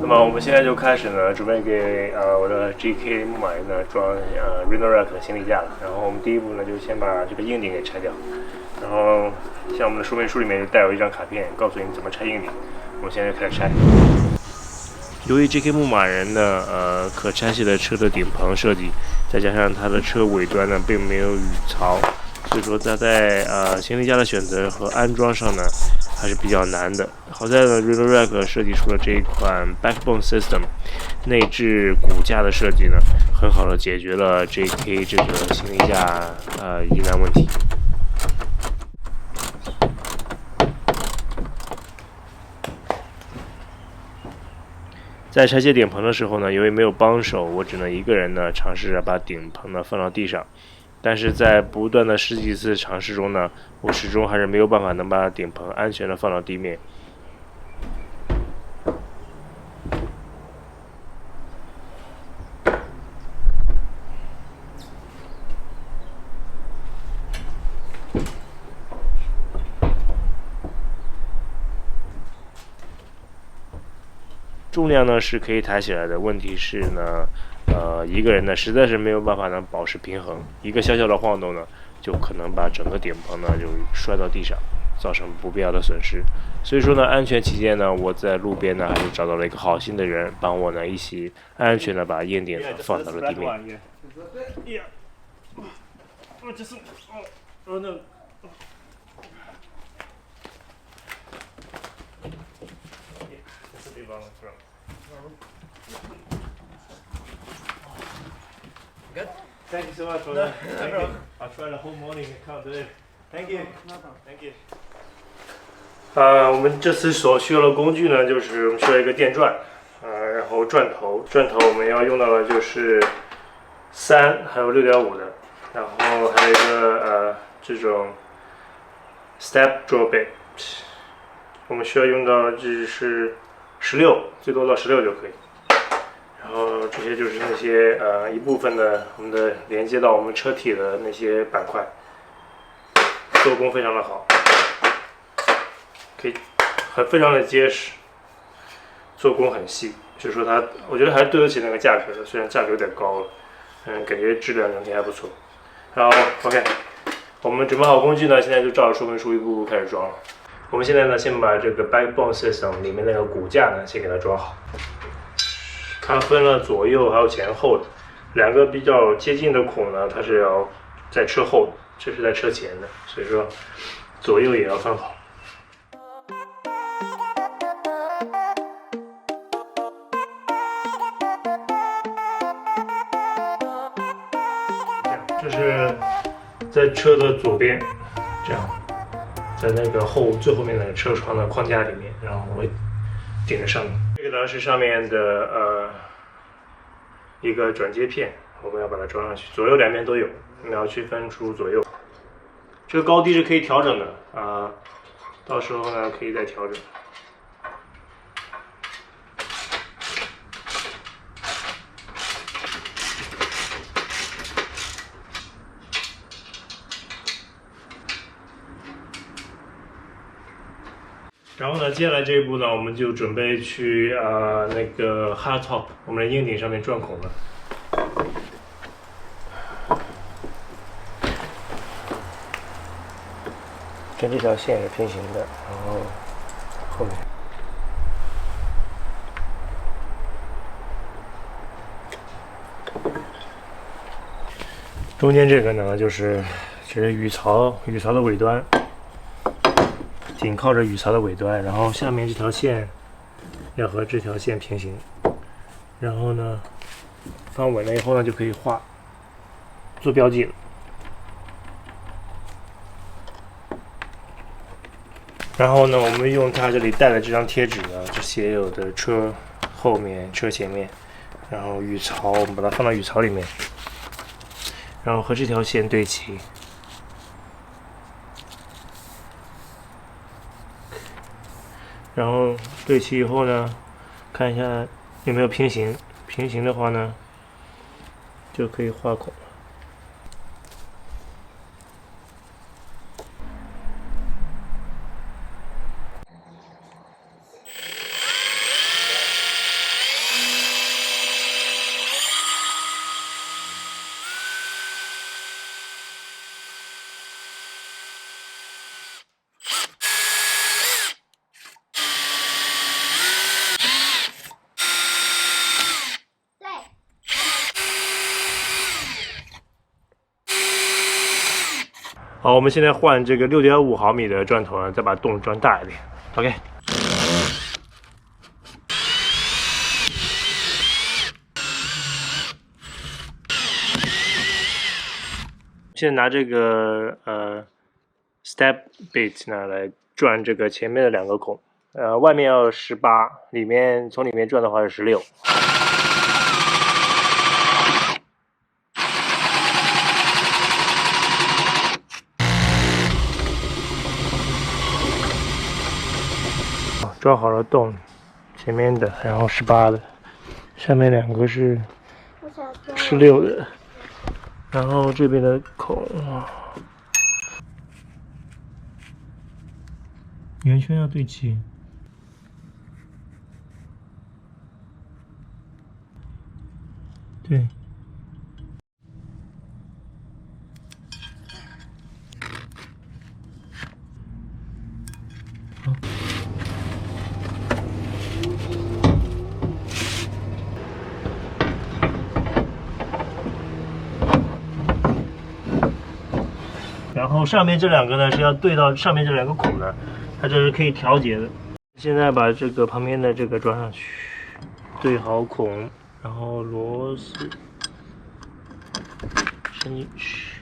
那么我们现在就开始呢，准备给我的 GK 牧马人呢装Rhino Rack 的行李架了。然后我们第一步呢，就先把这个硬顶给拆掉。然后像我们的说明书里面就带有一张卡片，告诉你怎么拆硬顶。我们现在就开始拆。由于 GK 牧马人呢可拆卸的车的顶棚设计，再加上它的车尾端呢并没有雨槽，所以说它在行李架的选择和安装上呢还是比较难的。好在呢 Rhino Rack 设计出了这一款 Backbone System 内置骨架的设计呢，很好的解决了 JK 这个行李架疑难问题。在拆卸顶棚的时候呢，由于没有帮手，我只能一个人呢尝试着把顶棚呢放到地上。但是在不断的十几次尝试中呢，我始终还是没有办法能把顶棚安全的放到地面。重量呢是可以抬起来的，问题是呢，一个人呢实在是没有办法能保持平衡，一个小小的晃动呢，就可能把整个顶棚呢就摔到地上，造成不必要的损失。所以说呢，安全起见呢，我在路边呢还是找到了一个好心的人，帮我呢一起安全的把硬顶呢放到了地面。Good. Thank you so much for that. Thank you. I tried the whole morning and can't do it. Thank you. Thank you. 我们这次所需要的工具呢，就是我们需要一个电钻，然后钻头我们要用到的就是3还有6.5的，然后还有一个这种 step drill bit， 我们需要用到就是16，最多到16就可以。然后这些就是那些一部分的我们的连接到我们车体的那些板块，做工非常的好，可以非常的结实，做工很细，就是说我觉得还是对得起那个价格的，虽然价格有点高了，感觉质量整体还不错。然后 OK， 我们准备好工具呢，现在就照着说明书一步步开始装了。我们现在呢，先把这个 Backbone System 里面那个骨架呢，先给它装好。它分了左右还有前后的，两个比较接近的孔呢，它是要在车后，这是在车前的，所以说左右也要分好。这是在车的左边，这样，在那个最后面的车窗的框架里面，然后我会顶在上面。这个呢是上面的一个转接片，我们要把它装上去，左右两边都有，我们要区分出左右。这个高低是可以调整的到时候呢可以再调整。然后呢，接下来这一步呢，我们就准备去那个 hardtop 我们的硬顶上面钻孔了。跟这条线是平行的，然后后面。中间这个呢，就是雨槽的尾端。紧靠着雨槽的尾端，然后下面这条线要和这条线平行，然后呢，放稳了以后呢，就可以画，做标记了。然后呢，我们用它这里带的这张贴纸呢，就写有的车后面、车前面，然后雨槽，我们把它放到雨槽里面，然后和这条线对齐。然后对齐以后呢，看一下有没有平行，平行的话呢，就可以画孔了。好，我们现在换这个6.5毫米的砖头呢，再把洞钻大一点。OK。现在拿这个step bit 呢来转这个前面的2个孔，外面要18，从里面转的话是16。装好了洞，前面的，然后18的，下面2个是16的，然后这边的孔，圆圈要对齐。对。好。然后上面这2个呢是要对到上面这2个孔的，它这是可以调节的。现在把这个旁边的这个装上去，对好孔，然后螺丝伸进去。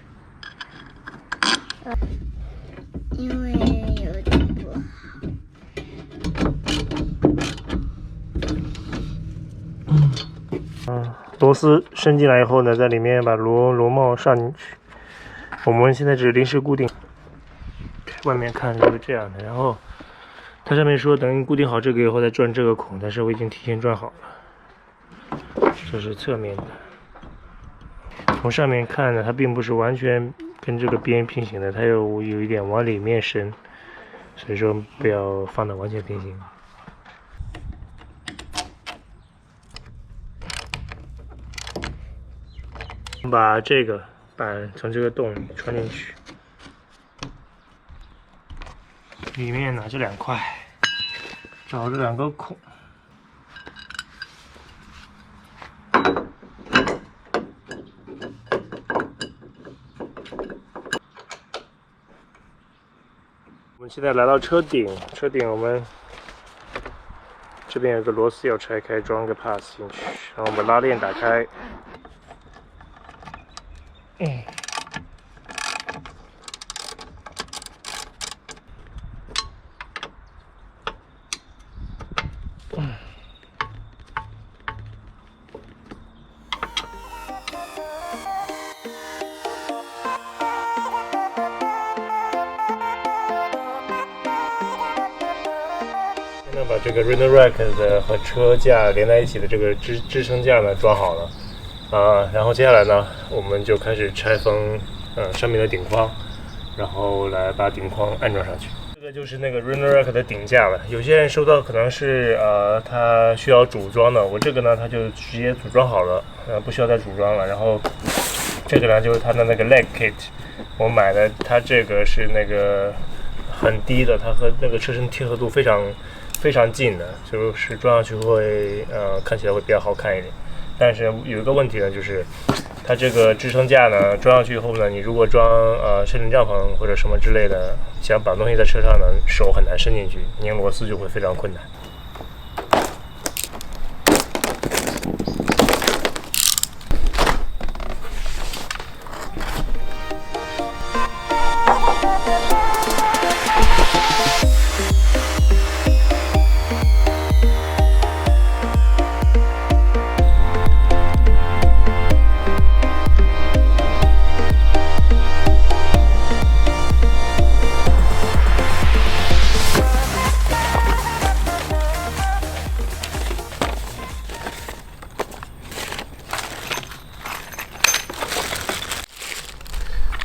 因为有点不好。螺丝伸进来以后呢，在里面把螺帽上进去。我们现在只是临时固定，外面看就是这样的。然后它上面说等固定好这个以后再转这个孔，但是我已经提前转好了。这是侧面的，从上面看呢，它并不是完全跟这个边平行的，它有一点往里面伸，所以说不要放的完全平行。我们把这个板从这个洞里穿进去，里面拿这2块，找这2个孔。我们现在来到车顶，我们这边有个螺丝要拆开，装个 pass 进去，然后我们拉链打开。现在把这个 Runner Rack 的和车架连在一起的这个支撑架呢装好了，然后接下来呢，我们就开始拆封上面的顶框，然后来把顶框安装上去。这个就是那个 Runner Rack 的顶架了。有些人收到可能是它需要组装的，我这个呢它就直接组装好了，不需要再组装了。然后这个呢就是它的那个 leg kit， 我买的，它这个是那个很低的，它和那个车身贴合度非常近的，就是装上去会看起来会比较好看一点。但是有一个问题呢，就是它这个支撑架呢装上去以后呢，你如果装摄影帐篷或者什么之类的，想绑东西在车上呢，手很难伸进去，拧螺丝就会非常困难。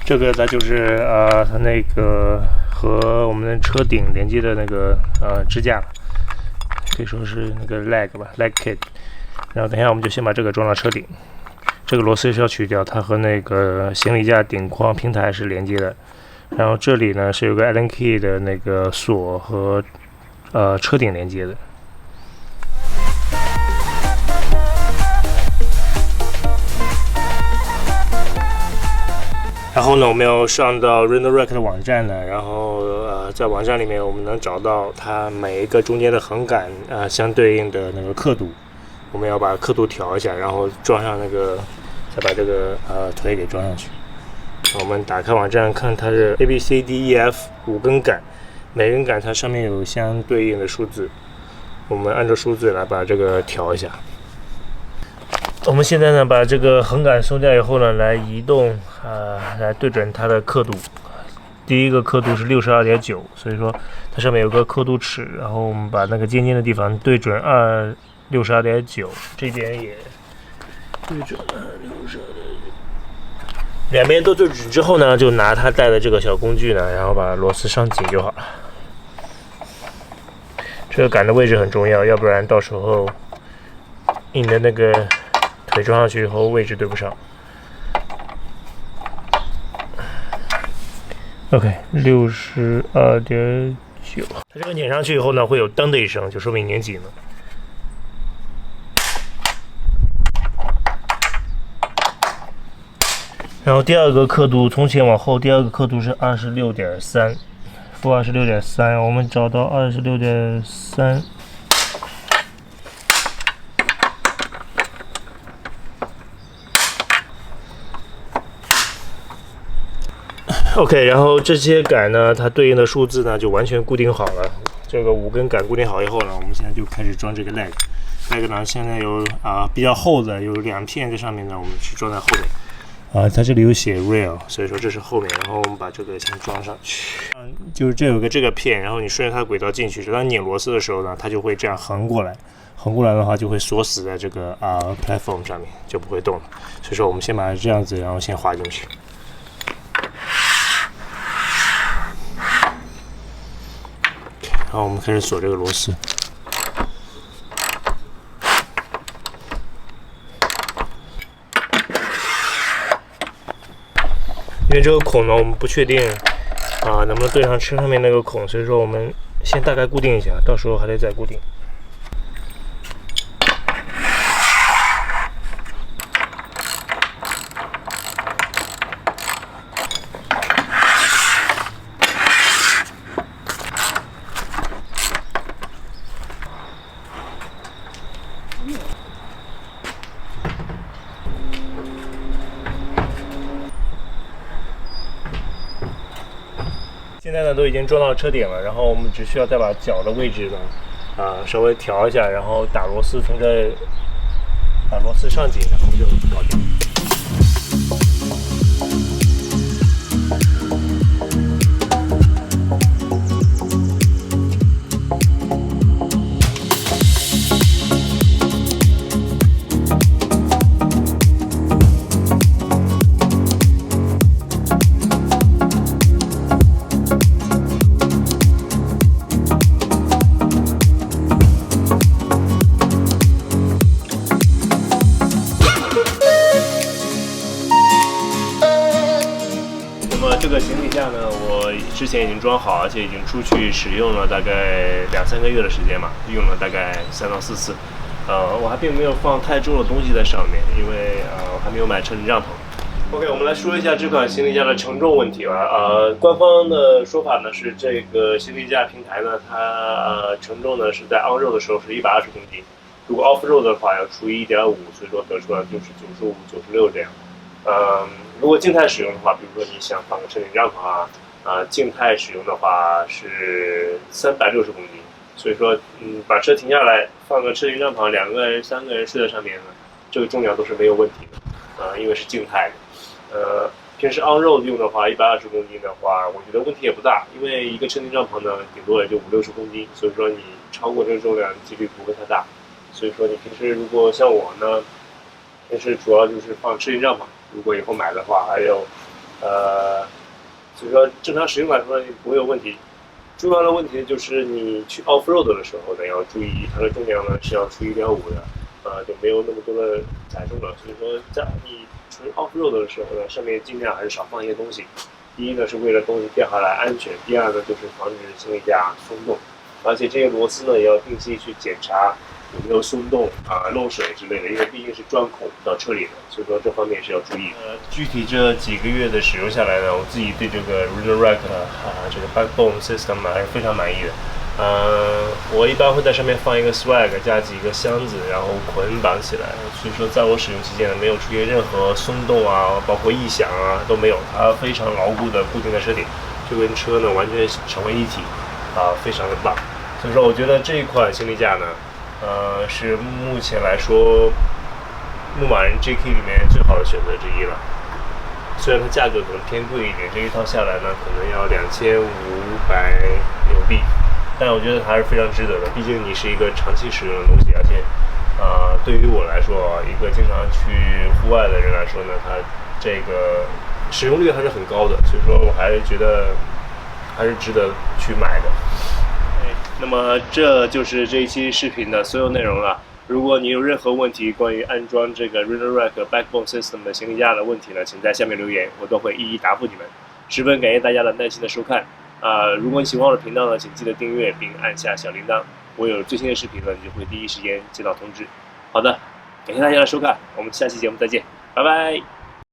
这个它就是它那个和我们的车顶连接的那个支架，可以说是那个 leg 吧 ，leg kit。然后等一下我们就先把这个装到车顶，这个螺丝是要取掉，它和那个行李架顶框平台是连接的。然后这里呢是有个 Allen key 的那个锁和车顶连接的。然后呢，我们要上到 Rhino-Rack 的网站呢，然后在网站里面我们能找到它每一个中间的横杆相对应的那个刻度，我们要把刻度调一下，然后装上那个，再把这个腿给装上去。我们打开网站看，它是 ABCDEF 5根杆，每根杆它上面有相对应的数字，我们按照数字来把这个调一下。我们现在呢，把这个横杆松掉以后呢，来移动来对准它的刻度。第一个刻度是62.9，所以说它上面有个刻度尺，然后我们把那个尖尖的地方对准62.9，这边也对准62.9。两边都对准之后呢，就拿它带的这个小工具呢，然后把螺丝上紧就好了。这个杆的位置很重要，要不然到时候你的那个腿装上去以后位置对不上。OK， 62.9，它这个拧上去以后呢，会有噔的一声，就说明拧紧了。然后第二个刻度从前往后，第二个刻度是26.3，负26.3，我们找到26.3。OK， 然后这些杆呢，它对应的数字呢就完全固定好了。这个5根杆固定好以后呢，我们现在就开始装这个 leg。leg 呢现在有比较厚的，有2片在上面呢，我们是装在后面。它这里有写 rail， 所以说这是后面，然后我们把这个先装上去。就是这有个这个片，然后你顺着它的轨道进去，当你拧螺丝的时候呢，它就会这样横过来。横过来的话就会锁死在这个platform 上面，就不会动了。所以说我们先把它这样子，然后先滑进去。然后我们开始锁这个螺丝。因为这个孔呢，我们不确定能不能对上车上面那个孔，所以说我们先大概固定一下，到时候还得再固定。现在呢都已经装到车顶了，然后我们只需要再把脚的位置呢，稍微调一下，然后打螺丝，从这把螺丝上紧，然后就搞定。这个行李架呢，我之前已经装好，而且已经出去使用了大概2-3个月的时间嘛，用了大概3到4次。我还并没有放太重的东西在上面，因为我还没有买车顶帐篷。OK， 我们来说一下这款行李架的承重问题吧。官方的说法呢是这个行李架平台呢，它承重呢是在 on road 的时候是120公斤，如果 off road 的话要除以1.5，所以说得出来就是95、96这样。如果静态使用的话，比如说你想放个车顶帐篷静态使用的话是360公斤。所以说，把车停下来，放个车顶帐篷，2个人、3个人睡在上面呢，这个重量都是没有问题的，因为是静态的。平时 on road 用的话，120公斤的话，我觉得问题也不大，因为一个车顶帐篷呢，顶多也就50-60公斤，所以说你超过这个重量几率不会太大。所以说你平时如果像我呢，平时主要就是放车顶帐篷。如果以后买的话，还有所以说正常使用来说不会有问题。重要的问题就是你去 off road 的时候呢，要注意它的重量呢是要除1.5的，就没有那么多的载重了。所以说在你纯 off road 的时候呢，上面尽量还是少放一些东西。第一呢是为了东西掉下来安全，第二呢就是防止行李架松动，而且这些螺丝呢也要定期去检查有没有松动漏水之类的，因为毕竟是钻孔到车里的，所以说这方面是要注意的。具体这几个月的使用下来呢，我自己对这个 Rhino Rack 这个 backbone system 呢还是非常满意的。我一般会在上面放一个 swag 加几个箱子，然后捆绑起来，所以说在我使用期间呢，没有出现任何松动包括异响都没有，它非常牢固的固定在车顶，就跟车呢完全成为一体，非常的棒。所以说我觉得这一款行李架呢，是目前来说牧马人 JK 里面最好的选择之一了。虽然它价格可能偏贵一点，这一套下来呢可能要2500纽币。但我觉得还是非常值得的，毕竟你是一个长期使用的东西，而且，对于我来说，一个经常去户外的人来说呢，它这个使用率还是很高的，所以说我还是觉得还是值得去买的。那么这就是这一期视频的所有内容了。如果你有任何问题关于安装这个 Rhino Rack Backbone System 的行李架的问题呢，请在下面留言，我都会一一答复你们。十分感谢大家的耐心的收看。如果你喜欢我的频道呢，请记得订阅并按下小铃铛，我有最新的视频呢，你就会第一时间接到通知。好的，感谢大家的收看，我们下期节目再见，拜拜。